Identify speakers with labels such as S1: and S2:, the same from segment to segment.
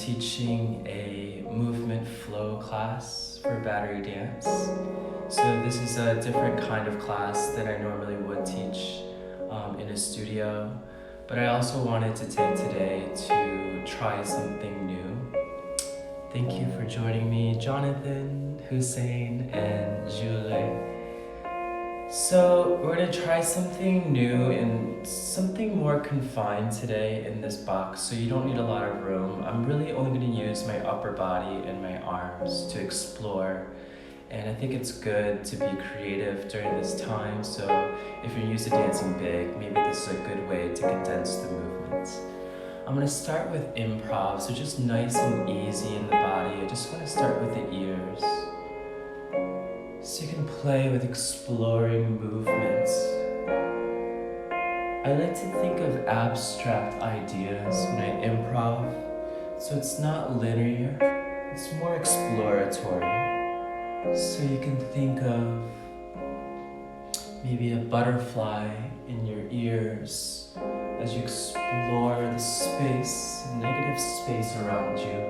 S1: teaching a movement flow class for battery dance. So this is a different kind of class than I normally would teach in a studio. But I also wanted to take today to try something new. Thank you for joining me, Jonathan, Hussein, and Julie. So we're gonna try something new and something more confined today in this box, so you don't need a lot of room. I'm really only gonna use my upper body and my arms to explore, and I think it's good to be creative during this time, so if you're used to dancing big, maybe this is a good way to condense the movements. I'm gonna start with improv, so just nice and easy in the body. I just wanna start with the ears. So you can play with exploring movements. I like to think of abstract ideas when I improv, so it's not linear, it's more exploratory. So you can think of maybe a butterfly in your ears as you explore the space, negative space around you.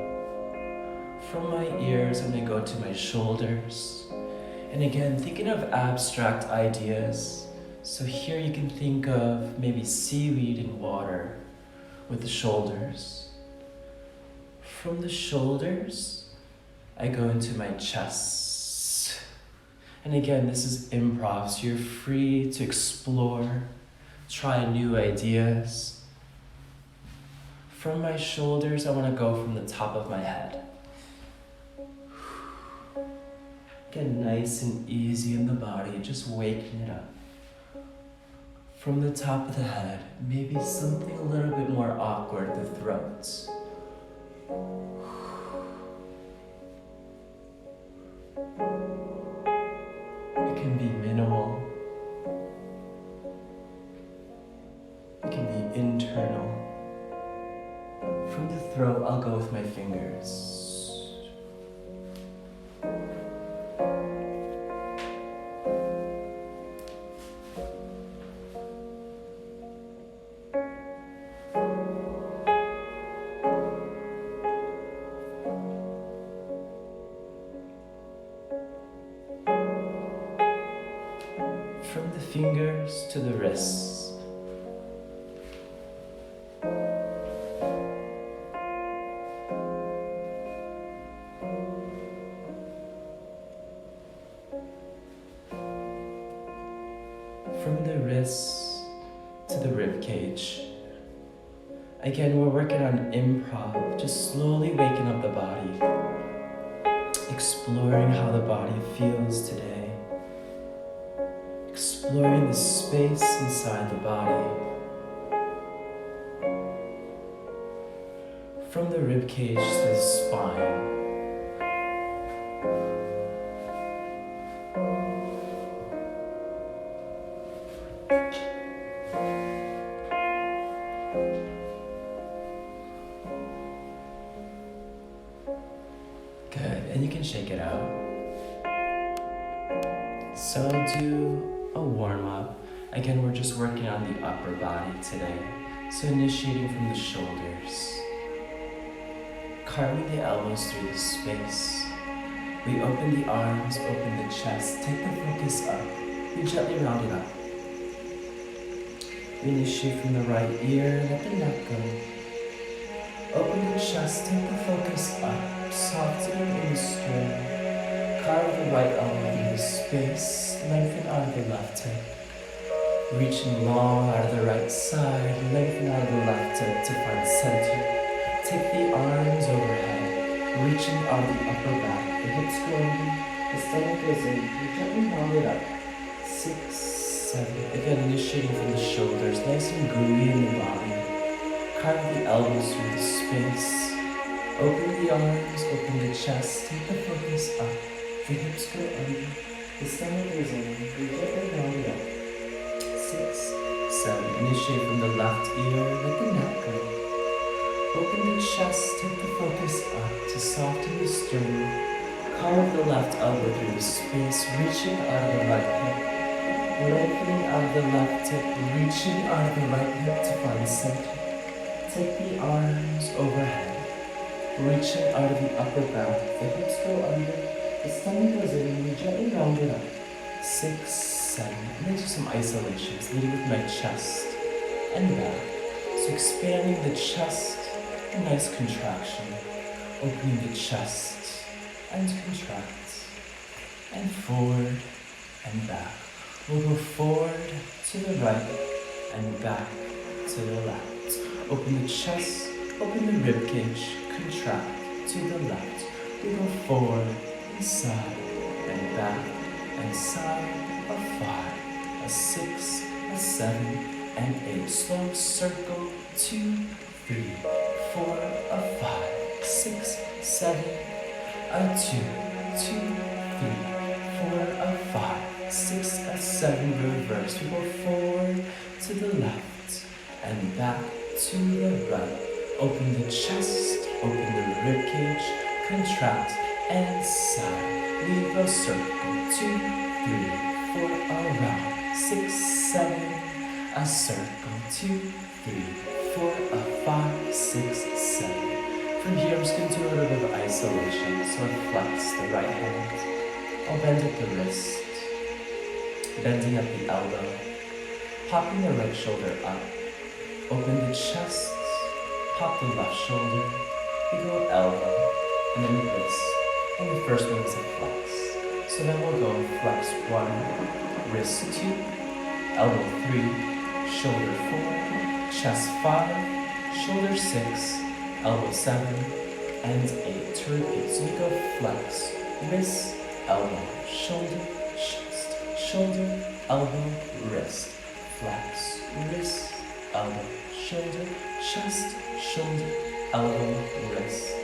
S1: From my ears, I'm gonna go to my shoulders. And again, thinking of abstract ideas. So here you can think of maybe seaweed in water with the shoulders. From the shoulders, I go into my chest. And again, this is improv, so you're free to explore, try new ideas. From my shoulders, I want to go from the top of my head. Get nice and easy in the body, just waking it up. From the top of the head, maybe something a little bit more awkward, the throat. It can be minimal. It can be internal. From the throat, I'll go with my fingers. From the fingers to the wrists. From the wrists to the rib cage. Again, we're working on improv, just slowly waking up the body, exploring how the body feels today. Exploring the space inside the body. From the rib cage to the spine. Good, and you can shake it out. So do a warm-up. Again, we're just working on the upper body today. So initiating from the shoulders. Carving the elbows through the space. We open the arms, open the chest, take the focus up. We gently round it up. We initiate from the right ear, let the neck go. Open the chest, take the focus up, softening in the sternum. Carve the right elbow through the space, lengthen out of the left hip. Reaching long out of the right side, lengthen out of the left hip to find center. Take the arms overhead, reaching out of the upper back. The hips go in, the stomach goes in. You gently round it up. 6, 7. Again, initiating from the shoulders, nice and gooey in the body. Carve the elbows through the space. Open the arms, open the chest, take the focus up. The hips go under, the stomach goes in, we gently round it up. 6, 7. Initiate from the left ear, let the neck go. Open the chest, take the focus up to soften the sternum. Carve the left elbow through the space, reaching out of the right hip. Lengthening out of the left hip, reaching out of the right hip to find center. Take the arms overhead. Reaching out of the upper back, the hips go under, the stomach goes in, and we gently round it up. 6, 7, and then do some isolations, leading with my chest and back. So expanding the chest, a nice contraction. Opening the chest and contract. And forward and back. We'll go forward to the right and back to the left. Open the chest, open the ribcage, contract to the left. We go forward and side and back and side. A 5, a 6, a 7, and 8. Slow circle. 2, 3, 4, a 5, 6, 7, a 2, 2, 3, 4, a 5, 6, a 7. Reverse. We go forward to the left and back to the right. Open the chest, open the ribcage, contract and side. Leave a circle. 2, 3, 4, around. 6, 7, a circle. 2, 3, 4, a 5, 6, 7. From here, I'm just going to do a little bit of isolation. So I flex the right hand. I'll bend at the wrist, bending at the elbow, popping the right shoulder up. Open the chest, pop the left shoulder. We go elbow, and then wrist. And the first one is a flex. So then we'll go flex 1, wrist 2, elbow 3, shoulder 4, chest 5, shoulder 6, elbow 7, and 8 to repeat. So we go flex, wrist, elbow, shoulder, chest, shoulder, elbow, wrist, flex, wrist, elbow, shoulder, chest, shoulder, elbow, wrist.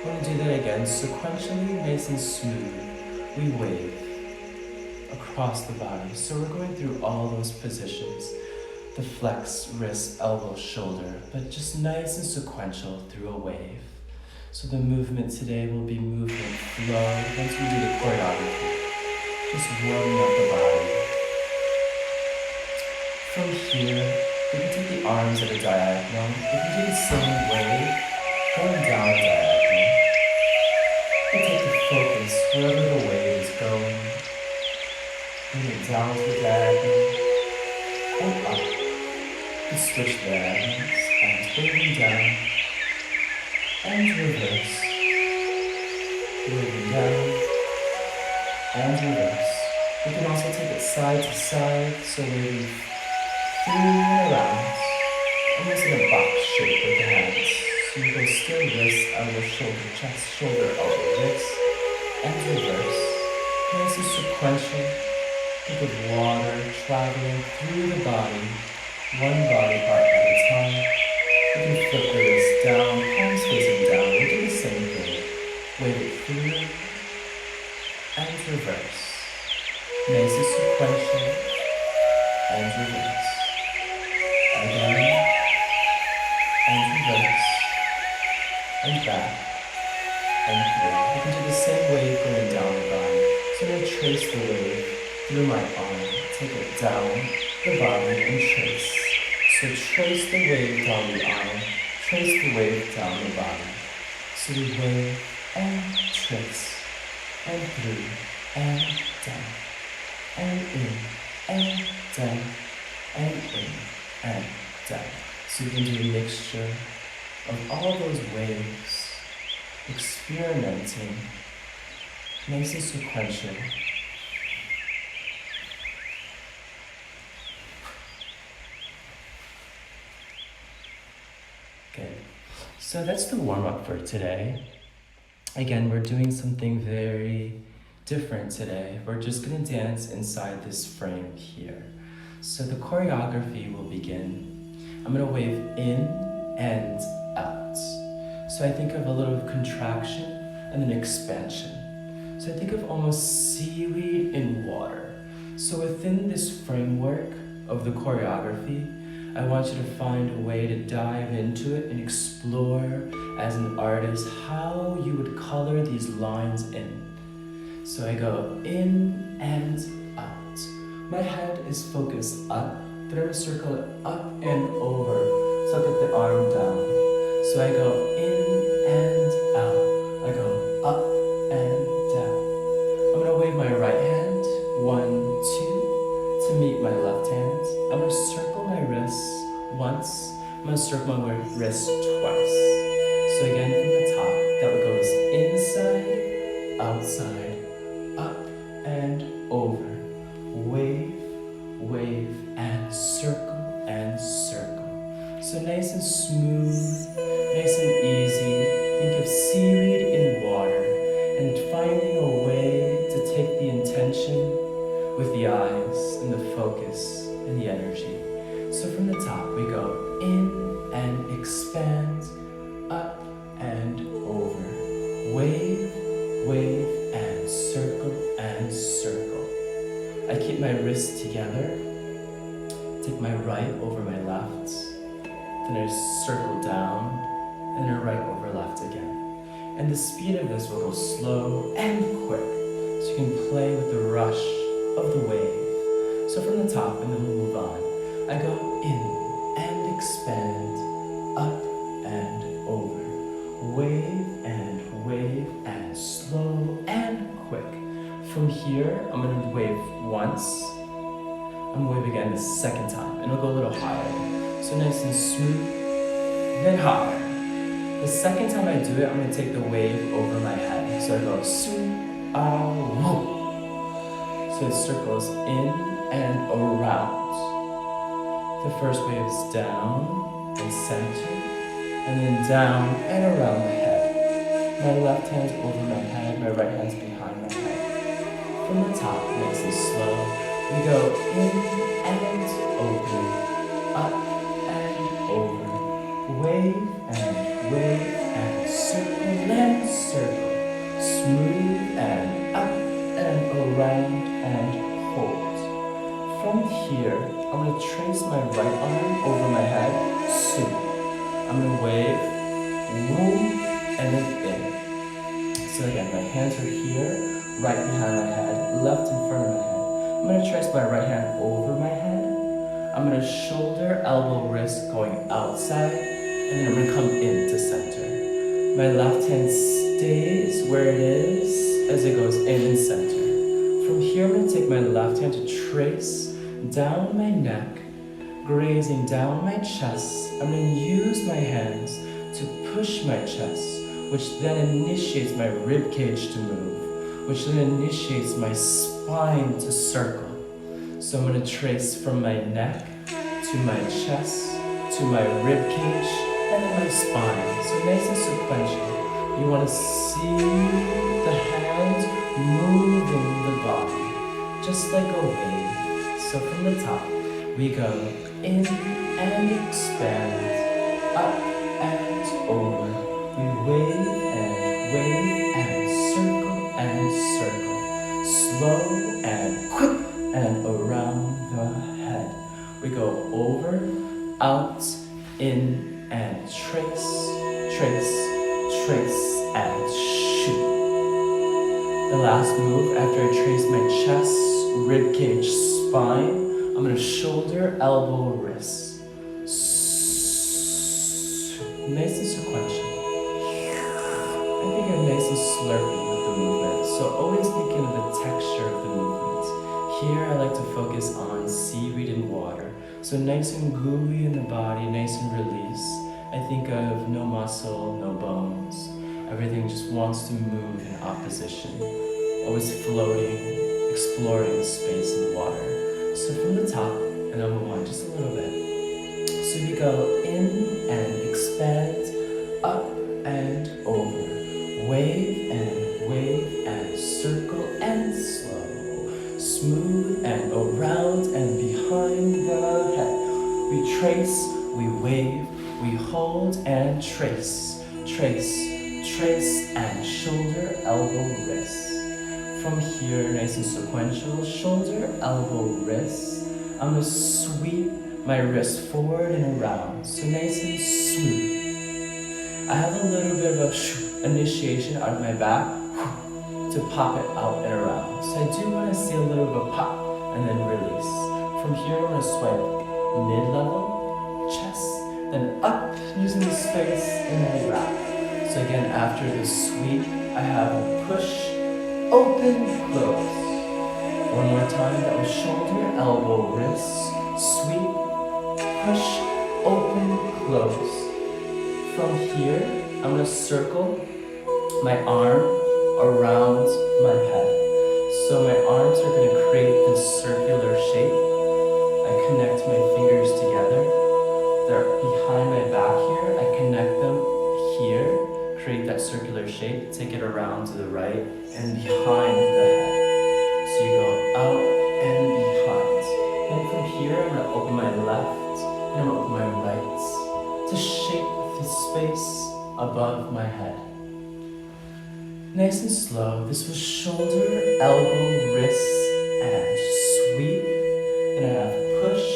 S1: We're going to do that again, sequentially, nice and smooth. We wave across the body. So we're going through all those positions. The flex, wrist, elbow, shoulder, but just nice and sequential through a wave. So the movement today will be movement flow once we do the choreography. Just warming up the body. From here, we can take the arms at a diagonal. We can do the same wave, going down diagonal. We take the focus wherever the wave is going. Bring it down to the diagonal, and up. We switch diagonals, and waving down, and reverse. Waving down, and reverse. We can also take it side to side, so waving through and around, almost in a box shape with the hands. So you go still wrist, elbow, shoulder, chest, shoulder, elbow, wrist, and reverse. Nice and sequential. Think of water traveling through the body, one body part at a time. You can flip the wrist down, palms facing down. We do the same thing. Wave it through and reverse. Nice and sequential and reverse. Again and reverse and back and through. You can do the same wave going down the body. So I'm going to trace the wave through my arm, take it down the body and trace. So trace the wave down the arm, trace the wave down the body. So we wave and trace, and through, and down, and in, and down, and in, and down. So you can do a mixture of all those waves, experimenting, nice and sequential. Good. So that's the warm-up for today. Again, we're doing something very different today. We're just gonna dance inside this frame here. So the choreography will begin. I'm gonna wave in and out. So I think of a little contraction and then expansion. So I think of almost seaweed in water. So within this framework of the choreography, I want you to find a way to dive into it and explore as an artist how you would color these lines in. So I go in and out. My head is focused up, but I'm gonna circle it up and over. So I'll get the arm down. So I go in and circle my wrist twice. So again, from the top, that would go as inside, outside, up and over. Wave, wave, and circle and circle. So nice and smooth, nice and easy. Think of seaweed in water and finding a way to take the intention with the eyes and the focus and the energy. So from the top, we go in and expand, up and over. Wave, wave, and circle and circle. I keep my wrists together, take my right over my left, then I circle down, and then right over left again. And the speed of this will go slow and quick, so you can play with the rush of the wave. So from the top, and then we'll move on. I go in and expand, up and over. Wave and slow and quick. From here, I'm gonna wave once. I'm gonna wave again the second time, and it'll go a little higher. So nice and smooth, then higher. The second time I do it, I'm gonna take the wave over my head. So I go su, ah, woo. So it circles in and around. The first wave is down and center, and then down and around my head. My left hand's over my head, my right hand's behind my head. From the top, nice and slow, we go in and open, up and over, wave and circle, smooth and up and around and hold. From here, I'm going to trace my right arm over my head, su. I'm going to wave, woo, and then in. So again, my hands are here, right behind my head, left in front of my head. I'm going to trace my right hand over my head. I'm going to shoulder, elbow, wrist going outside, and then I'm going to come into center. My left hand stays where it is as it goes in and center. From here, I'm going to take my left hand to trace down my neck, grazing down my chest. I'm going to use my hands to push my chest, which then initiates my rib cage to move, which then initiates my spine to circle. So I'm going to trace from my neck to my chest, to my rib cage, and then my spine. So nice and sequential. You want to see the hands moving the body, just like a wave. So from the top, we go in and expand, up and over. We wave and circle, slow and quick and around the head. We go over, out, in, and trace, and shoot. The last move, after I trace my chest, rib cage, spine, I'm going to shoulder, elbow, wrist. Nice and sequential. I think I'm nice and slurpy with the movement, so always thinking of the texture of the movement. Here I like to focus on seaweed and water, so nice and gooey in the body, nice and release. I think of no muscle, no bones. Everything just wants to move in opposition, always floating, exploring the space in the water. So from the top, and I'll move on just a little bit. So we go in and expand, up and over. Wave and circle and slow. Smooth and around and behind the head. We trace, we wave, we hold and trace, and shoulder, elbow, wrist. From here, nice and sequential, shoulder, elbow, wrist. I'm gonna sweep my wrist forward and around, so nice and smooth. I have a little bit of a initiation out of my back to pop it out and around. So I do want to see a little bit of a pop and then release. From here, I'm gonna swipe mid-level, chest, then up using the space and then wrap. So again, after the sweep, I have a push, open, close. One more time, that was shoulder, elbow, wrist, sweep, push, open, close. close. From here, I'm gonna circle my arm around my head. So my arms are gonna create this circular shape. I connect my fingers together. They're behind my back here. I connect them here, create that circular shape, take it around to the right and behind the head. So you go out and behind. And from here, I'm gonna open my left and I'm gonna open my right to shape the space above my head. Nice and slow. This was shoulder, elbow, wrist, and sweep. Then I have push,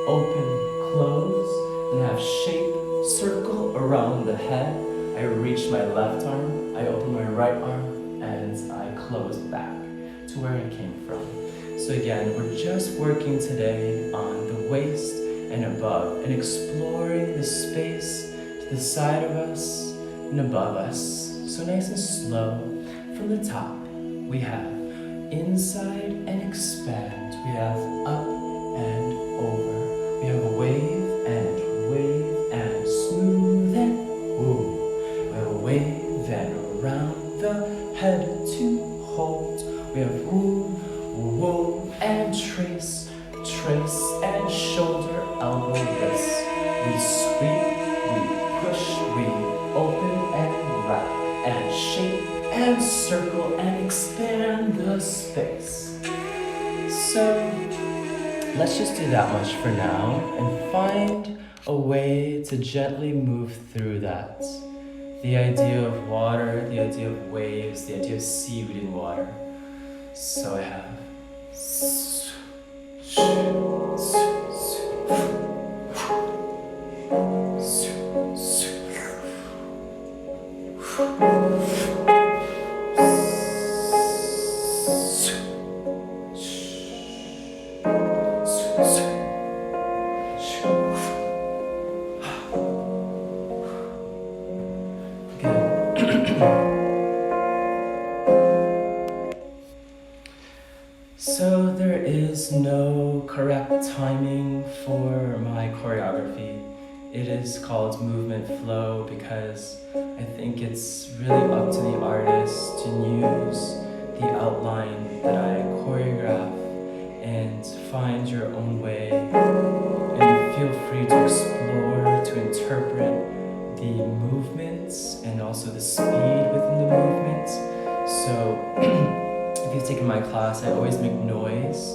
S1: open, close. Then I have shape, circle around the head. I reach my left arm, I open my right arm, and I close back to where I came from. So again, we're just working today on the waist and above and exploring the space to the side of us and above us. So nice and slow. From the top, we have inside and expand. We have up and over. We have a wave and smooth and woo. We have a wave and around the head to hold. We have woo, woo, and trace and shoulder, elbow, wrist. We sweep, we push, we open and wrap. And shape and circle and expand the space. So let's just do that much for now and find a way to gently move through that. The idea of water, the idea of waves, the idea of seaweed in water. So I have So there is no correct timing for my choreography. It is called movement flow because I think it's really up to the artist to use the outline that I choreograph and find your own way, and feel free to explore, to interpret the movements and also the speed within the movements. So if you've taken my class, I always make noise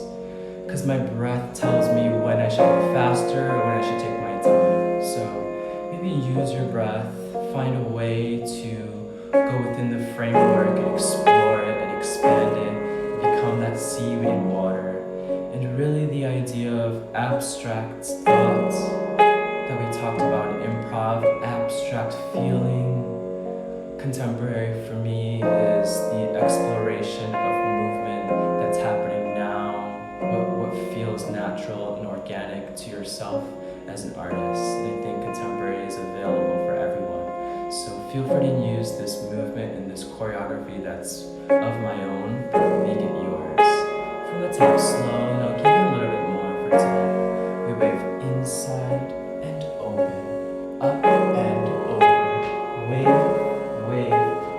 S1: because my breath tells me when I should go faster or when I should take my time. So maybe use your breath, find a way to go within the framework and explore it and expand it, and become that seaweed in water. And really the idea of abstract thoughts that we talked about in improv, abstract feeling. Contemporary for me is the exploration of movement that's happening now, what feels natural and organic to yourself as an artist. And I think contemporary is available for everyone. So feel free to use this movement and this choreography that's of my own, but make it yours. From the top slow, and I'll give you a little bit more for today. We wave inside and open, up and over, wave,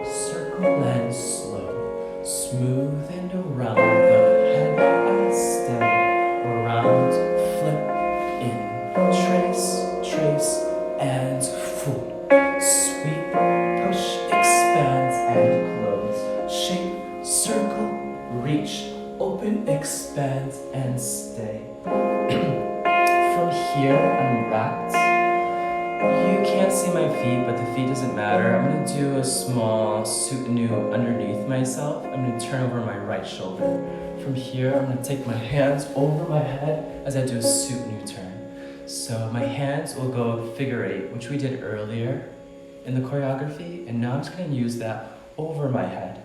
S1: circle and slow, smooth and around the head and stay, around, flip, in, trace, and full, sweep, push, expand and close, shape, circle, reach, open, expand and stay. From here, I'm wrapped. You can't see my feet, but the feet doesn't matter. I'm gonna do a small soutenu underneath myself. I'm gonna turn over my right shoulder. From here, I'm gonna take my hands over my head as I do a soutenu turn. So my hands will go figure eight, which we did earlier in the choreography, and now I'm just gonna use that over my head.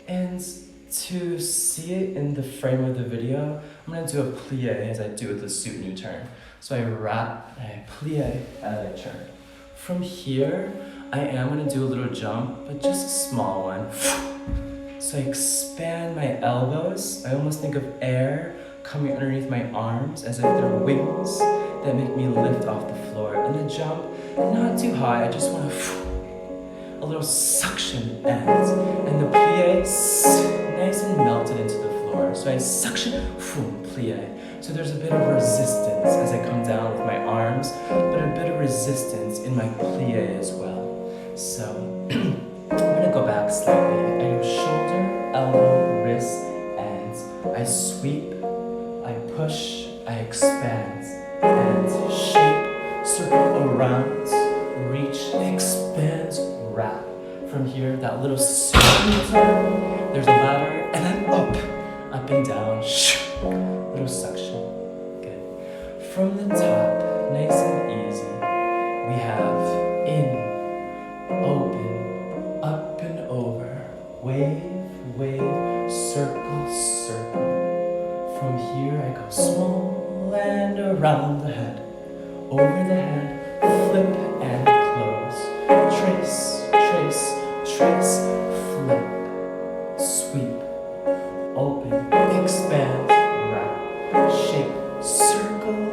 S1: And to see it in the frame of the video, I'm gonna do a plie as I do with the soutenu turn. So I wrap and I plie as I turn. From here, I am gonna do a little jump, but just a small one. So I expand my elbows. I almost think of air coming underneath my arms as if they're wings that make me lift off the floor. And the jump not too high. I just want to a little suction ends, and the plie nice and melted into the floor. So I suction, plie. So there's a bit of resistance as I come down with my arms, but a bit of resistance in my plie as well. So I'm gonna go back slightly. I go shoulder, elbow, wrist, and I sweep, I push, I expand, and shape, circle around, reach, expand, wrap. From here, that little circle, there's a ladder, and then up and down, little suction. Good. From the top, nice and easy, we have in, open, up and over, wave, wave, circle, circle. From here, I go small and around the head, over the head, flip and close, trace, trace, trace, flip, sweep, open, expand, wrap, shape, circle,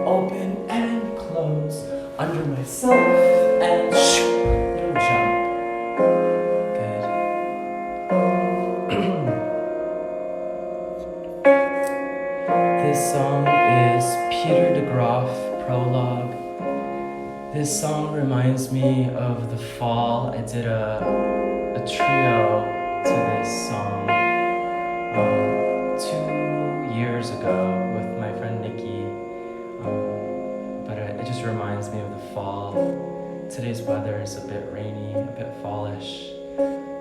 S1: open and close, under myself and little jump. Good. This song is Peter DeGroff Prologue. This song reminds me of the fall. I did a trio to this song 2 years ago with my friend Nikki, but it just reminds me of the fall. Today's weather is a bit rainy, a bit fallish,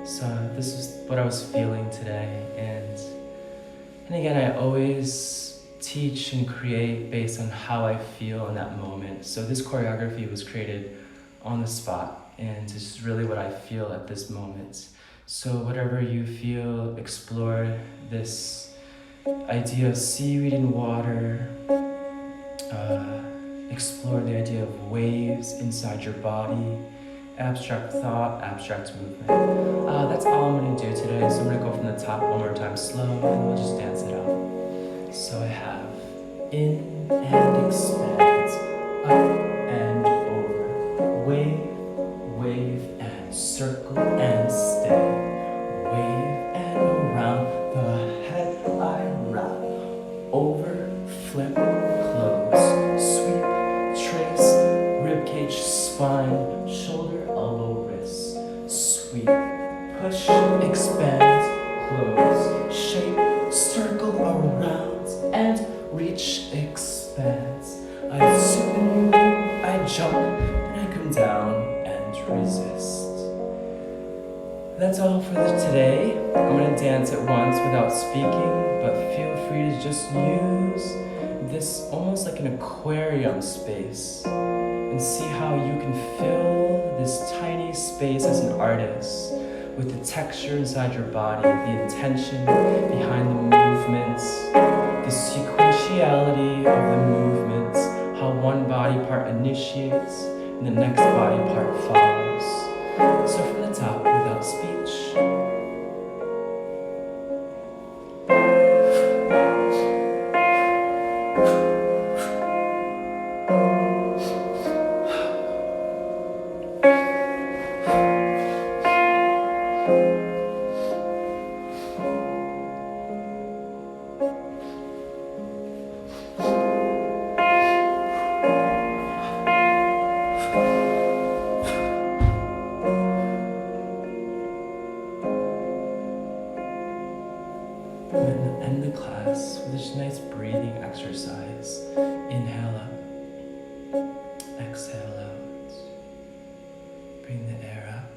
S1: so this is what I was feeling today. And again, I always teach and create based on how I feel in that moment. So this choreography was created on the spot, and it's just really what I feel at this moment. So whatever you feel, explore this idea of seaweed and water, explore the idea of waves inside your body, abstract thought, abstract movement. That's all I'm gonna do today. So I'm gonna go from the top one more time slow, and we'll just dance it out. So I have in and expand, up and over, wave, wave and circle and stay, wave and around the head I wrap, over, flip, close, sweep, trace, ribcage, spine, shoulder, elbow, wrist, sweep, push, expand, close, shape, circle around, and reach, expands. I zoom, I jump, and I come down and resist. That's all for today. I'm gonna dance it once without speaking, but feel free to just use this almost like an aquarium space and see how you can fill this tiny space as an artist with the texture inside your body, the intention behind the movements, the sequentiality of the movements, how one body part initiates and the next body part follows. So from the top, without speech. End the class with this nice breathing exercise. Inhale up, exhale out. Bring the air up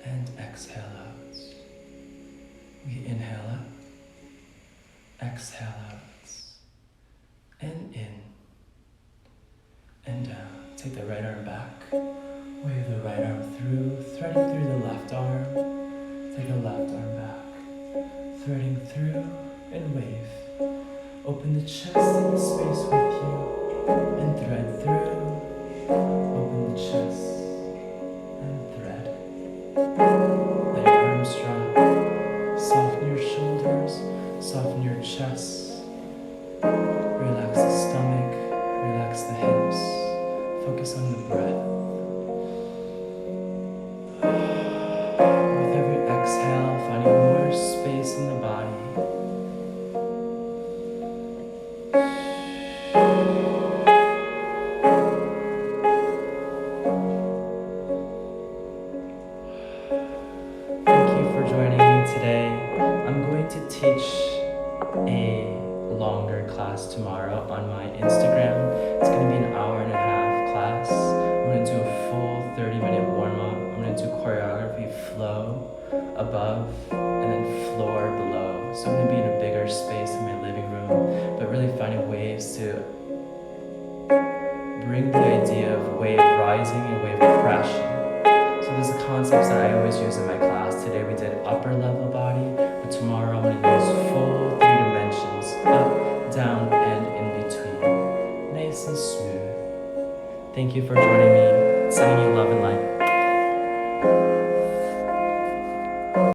S1: and exhale out. We inhale up, exhale out, and in and down. Take the right arm back, wave the right arm through, threading through the left arm. Take the left arm back, threading through and wave. Open the chest and the space with you and thread through. Open the chest and thread. Let your arms drop. Soften your shoulders, soften your chest. Relax the stomach, relax the hips. Focus on today. I'm going to teach a longer class tomorrow on my Instagram. It's going to be an hour and a half class. I'm going to do a full 30-minute warm-up. I'm going to do choreography flow above and then floor below. So I'm going to be in a bigger space in my living room, but really finding ways to bring the idea of wave rising and wave crashing. So there's the concepts that I always use in my class. Today we did upper level body, but tomorrow I'm going to use full 3 dimensions, up, down, and in between. Nice and smooth. Thank you for joining me.